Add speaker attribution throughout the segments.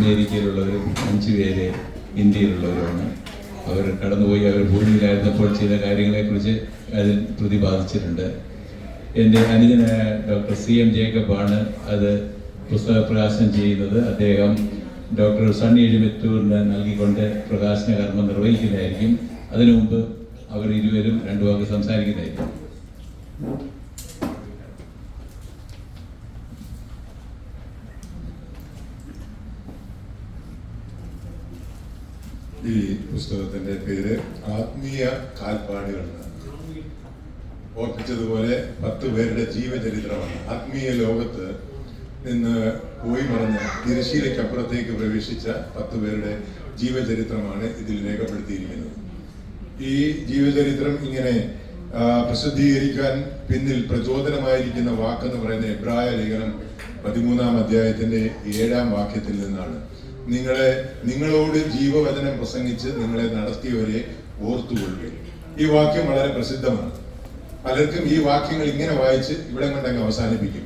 Speaker 1: അമേരിക്കയിലുള്ളവരും 5 പേര് ഇന്ത്യയിലുള്ളവരുമാണ്. അവർ കടന്നുപോയി അവർ ഭൂമിയിലായിരുന്നപ്പോൾ ചെയ്ത കാര്യങ്ങളെക്കുറിച്ച് അതിൽ പ്രതിപാദിച്ചിട്ടുണ്ട്. എൻ്റെ അനുജനായ ഡോക്ടർ CM ജേക്കബാണ് അത് പുസ്തക പ്രകാശനം ചെയ്യുന്നത്. അദ്ദേഹം ഡോക്ടർ സണ്ണി എഴുമറ്റൂരിന് നൽകിക്കൊണ്ട് പ്രകാശന കർമ്മം നിർവഹിക്കുന്നതായിരിക്കും. അതിനു മുമ്പ് അവർ ഇരുവരും 2 വാക്ക് സംസാരിക്കുന്നതായിരിക്കും.
Speaker 2: ഈ പുസ്തകത്തിന്റെ പേര് ആത്മീയ കാൽപ്പാടുകളാണ്. ഓർപ്പിച്ചതുപോലെ 10 പേരുടെ ജീവചരിത്രമാണ്. ആത്മീയ ലോകത്ത് നിന്ന് പോയി മറന്ന് തിരശ്ശീലയ്ക്കപ്പുറത്തേക്ക് പ്രവേശിച്ച 10 പേരുടെ ജീവചരിത്രമാണ് ഇതിൽ രേഖപ്പെടുത്തിയിരിക്കുന്നത്. ഈ ജീവചരിത്രം ഇങ്ങനെ പ്രസിദ്ധീകരിക്കാൻ പിന്നിൽ പ്രചോദനമായിരിക്കുന്ന വാക്കെന്ന് പറയുന്ന എബ്രായ ലേഖനം 13-ാം അധ്യായത്തിന്റെ 7-ാം വാക്യത്തിൽ നിന്നാണ്. നിങ്ങളോട് ജീവവചനം പ്രസംഗിച്ച് നിങ്ങളെ നടത്തിയവരെ ഓർത്തുകൊള്ളുക. ഈ വാക്യം വളരെ പ്രസിദ്ധമാണ്. പലർക്കും ഈ വാക്യങ്ങൾ ഇങ്ങനെ വായിച്ച് ഇവിടെ കൊണ്ടങ്ങ് അവസാനിപ്പിക്കും.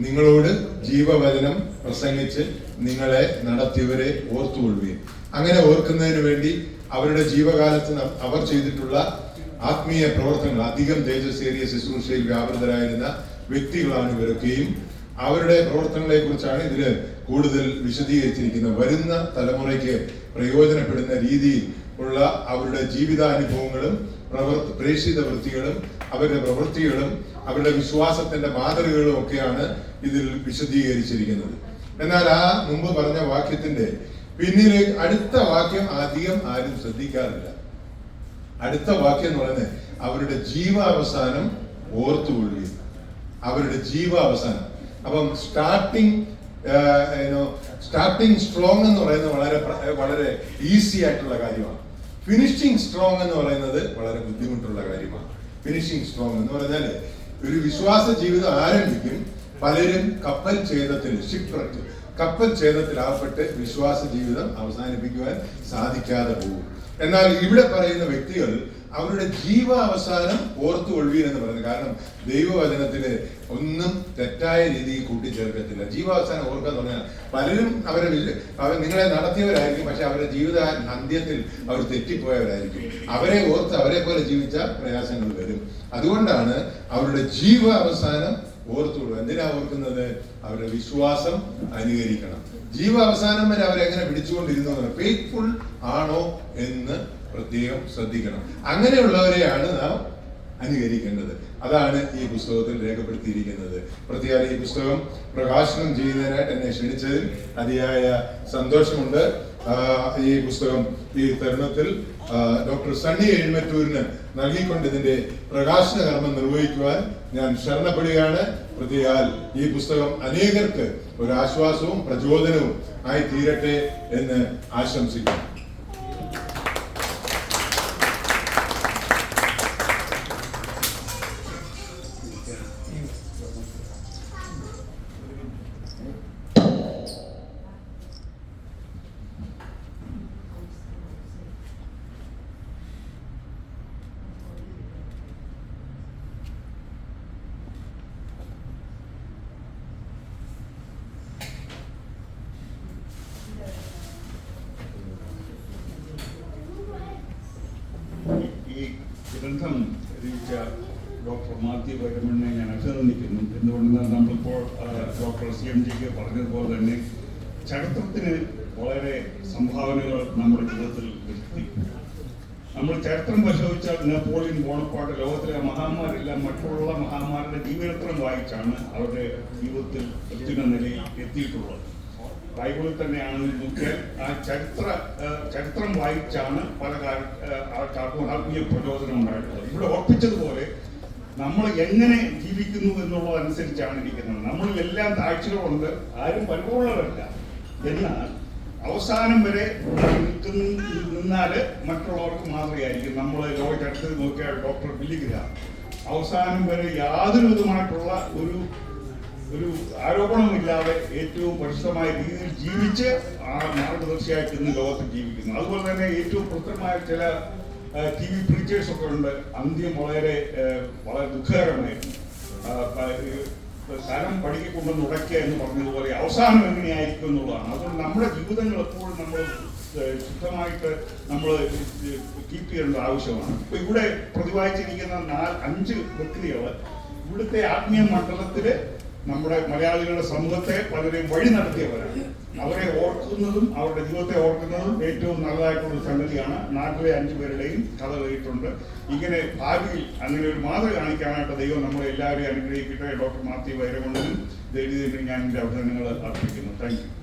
Speaker 2: നിങ്ങളോട് ജീവവചനം പ്രസംഗിച്ച് നിങ്ങളെ നടത്തിയവരെ ഓർത്തുകൊള്ളുകയും, അങ്ങനെ ഓർക്കുന്നതിന് വേണ്ടി അവരുടെ ജീവകാലത്ത് അവർ ചെയ്തിട്ടുള്ള ആത്മീയ പ്രവർത്തനങ്ങൾ, അധികം തേജസ്സേറിയ ശുശ്രൂഷയിൽ വ്യാപൃതരായിരുന്ന വ്യക്തികളാണ് ഇവരൊക്കെയും. അവരുടെ പ്രവർത്തനങ്ങളെ കുറിച്ചാണ് ഇതിൽ കൂടുതൽ വിശദീകരിച്ചിരിക്കുന്നത്. വരുന്ന തലമുറയ്ക്ക് പ്രയോജനപ്പെടുന്ന രീതിയിൽ ഉള്ള അവരുടെ ജീവിതാനുഭവങ്ങളും പ്രേക്ഷിത വൃത്തികളും അവരുടെ പ്രവൃത്തികളും അവരുടെ വിശ്വാസത്തിന്റെ മാതൃകകളും ഒക്കെയാണ് ഇതിൽ വിശദീകരിച്ചിരിക്കുന്നത്. എന്നാൽ ആ മുമ്പ് പറഞ്ഞ വാക്യത്തിന്റെ പിന്നിൽ അടുത്ത വാക്യം അധികം ആരും ശ്രദ്ധിക്കാറില്ല. അടുത്ത വാക്യം എന്ന് പറയുന്നത് അവരുടെ ജീവാവസാനം ഓർത്തുകൊള്ളുക. അവരുടെ ജീവാവസാനം. അപ്പം സ്റ്റാർട്ടിങ് സ്ട്രോങ് എന്ന് പറയുന്നത് വളരെ ഈസി ആയിട്ടുള്ള കാര്യമാണ്. ഫിനിഷിംഗ് സ്ട്രോങ് എന്ന് പറയുന്നത് വളരെ ബുദ്ധിമുട്ടുള്ള കാര്യമാണ്. ഫിനിഷിംഗ് സ്ട്രോങ് എന്ന് പറഞ്ഞാൽ ഒരു വിശ്വാസ ജീവിതം ആരംഭിക്കും. പലരും കപ്പൽ ഛേദത്തിലാവപ്പെട്ട് വിശ്വാസ ജീവിതം അവസാനിപ്പിക്കുവാൻ സാധിക്കാതെ പോകും. എന്നാൽ ഇവിടെ പറയുന്ന വ്യക്തികൾ അവരുടെ ജീവാവസാനം ഓർത്തുകൊള്ളുവീൻ എന്ന് പറയുന്നത്. കാരണം ദൈവവചനത്തില് ഒന്നും തെറ്റായ രീതിയിൽ കൂട്ടിച്ചേർക്കത്തില്ല. ജീവാവസാനം ഓർക്കുക എന്ന് പറഞ്ഞാൽ പലരും അവർ നിങ്ങളെ നടത്തിയവരായിരിക്കും, പക്ഷെ അവരുടെ ജീവിത അന്ത്യത്തിൽ അവർ തെറ്റിപ്പോയവരായിരിക്കും. അവരെ ഓർത്ത് അവരെ പോലെ ജീവിച്ച പ്രയാസങ്ങൾ വരും. അതുകൊണ്ടാണ് അവരുടെ ജീവാവസാനം ഓർത്തുകൊള്ളുക. എന്തിനാ ഓർക്കുന്നത്? അവരുടെ വിശ്വാസം അനുകരിക്കണം. ജീവാവസാനം വരെ അവരെങ്ങനെ പിടിച്ചുകൊണ്ടിരുന്നു, ഫെയ്ത്ത്ഫുൾ ആണോ എന്ന് പ്രത്യേകം ശ്രദ്ധിക്കണം. അങ്ങനെയുള്ളവരെയാണ് നാം അനുകരിക്കേണ്ടത്. അതാണ് ഈ പുസ്തകത്തിൽ രേഖപ്പെടുത്തിയിരിക്കുന്നത്. പ്രത്യേകം ഈ പുസ്തകം പ്രകാശനം ചെയ്യുന്നതിനായിട്ട് എന്നെ ക്ഷണിച്ചതിൽ അതിയായ സന്തോഷമുണ്ട്. ഈ പുസ്തകം ഈ തരുണത്തിൽ ഡോക്ടർ സണ്ണി എഴുമറ്റൂരിന് നൽകിക്കൊണ്ട് ഇതിന്റെ പ്രകാശന കർമ്മം നിർവഹിക്കുവാൻ ഞാൻ ശരണപ്പെടുകയാണ്. പ്രത്യേകം ഈ പുസ്തകം അനേകർക്ക് ഒരു ആശ്വാസവും പ്രചോദനവും ആയി തീരട്ടെ എന്ന് ആശംസിക്കുന്നു.
Speaker 3: ഗ്രന്ഥം രചിച്ച ഡോക്ടർ മാത്യു വൈരമണ്ണനെ ഞാൻ അഭിനന്ദിക്കുന്നു. എന്തുകൊണ്ടെന്നാൽ നമ്മളിപ്പോൾ ഡോക്ടർ CM പറഞ്ഞതുപോലെ തന്നെ ചരിത്രത്തിന് വളരെ സംഭാവനകൾ നമ്മുടെ ജീവിതത്തിൽ വരുത്തി. നമ്മൾ ചരിത്രം പരിശോധിച്ചാൽ നെപ്പോളിയൻ ബോണപ്പാർട്ട് ലോകത്തിലെ മഹാന്മാരെല്ലാം മറ്റുള്ള മഹാന്മാരുടെ ജീവചരിത്രം വായിച്ചാണ് അവരുടെ ജീവിതത്തിൽ എത്തുന്ന നിലയിൽ എത്തിയിട്ടുള്ളത്. ബൈബിളിൽ തന്നെയാണെന്ന് നോക്കിയാൽ ആ ചരിത്രം വായിച്ചാണ് പല ആൾക്കാർക്കും ആത്മീയ പ്രചോദനം ഉണ്ടായിട്ടുള്ളത്. ഇവിടെ ഓർപ്പിച്ചതുപോലെ നമ്മൾ എങ്ങനെ ജീവിക്കുന്നു എന്നുള്ളതനുസരിച്ചാണ് ഇരിക്കുന്നത്. നമ്മളിൽ എല്ലാം താഴ്ചകളുണ്ട്, ആരും പരിപൂർണരല്ല. എന്നാൽ അവസാനം വരെ നിന്നാൽ മറ്റുള്ളവർക്ക് മാതൃകയായിരിക്കും. നമ്മൾ ലോക ചരിത്രത്തിൽ നോക്കിയാൽ ഡോക്ടർ ബില്ലി ഗ്രഹാം അവസാനം വരെ യാതൊരു വിധമായിട്ടുള്ള ഒരു ആരോപണമില്ലാതെ ഏറ്റവും പരിശുദ്ധമായ രീതിയിൽ ജീവിച്ച് ആ മാർഗദർശിയായിട്ട് ഇന്ന് ലോകത്തിൽ ജീവിക്കുന്നു. അതുപോലെ തന്നെ ഏറ്റവും പ്രസിദ്ധമായ ചില TV പ്രീച്ചേഴ്സ് ഒക്കെ ഉണ്ട്. അന്ത്യം വളരെ ദുഃഖകരമായിരുന്നു. സ്ഥലം പടിക്കൊണ്ടുവന്ന് ഉടയ്ക്കുക എന്ന് പറഞ്ഞതുപോലെ അവസാനം എങ്ങനെയായിരിക്കും എന്നുള്ളതാണ്. അതുകൊണ്ട് നമ്മുടെ ജീവിതങ്ങൾ എപ്പോഴും നമ്മൾ ശുദ്ധമായിട്ട് നമ്മൾ കീപ്പ് ചെയ്യേണ്ട ആവശ്യമാണ്. ഇപ്പൊ ഇവിടെ പ്രതിപാദിച്ചിരിക്കുന്ന 5 വ്യക്തികൾ ഇവിടുത്തെ ആത്മീയ മണ്ഡലത്തില് നമ്മുടെ മലയാളികളുടെ സമൂഹത്തെ പലരെയും വഴി നടത്തിയവരാണ്. അവരെ ഓർക്കുന്നതും അവരുടെ ജീവിതത്തെ ഓർക്കുന്നതും ഏറ്റവും നല്ലതായിട്ടുള്ള സംഗതിയാണ്. നാട്ടിലെ 5 പേരുടെയും കഥ കേട്ടിട്ടുണ്ട്. ഇങ്ങനെ ഭാവിയിൽ അങ്ങനെ ഒരു മാതൃക കാണിക്കാനായിട്ട് ദൈവം നമ്മളെ എല്ലാവരെയും അനുഗ്രഹിക്കട്ടെ. ഡോക്ടർ മാത്യു വൈരമണ്ണിനും ദേവീദേവിനും ഞാൻ എൻ്റെ അഭിനന്ദനങ്ങൾ അർപ്പിക്കുന്നു. Thank you.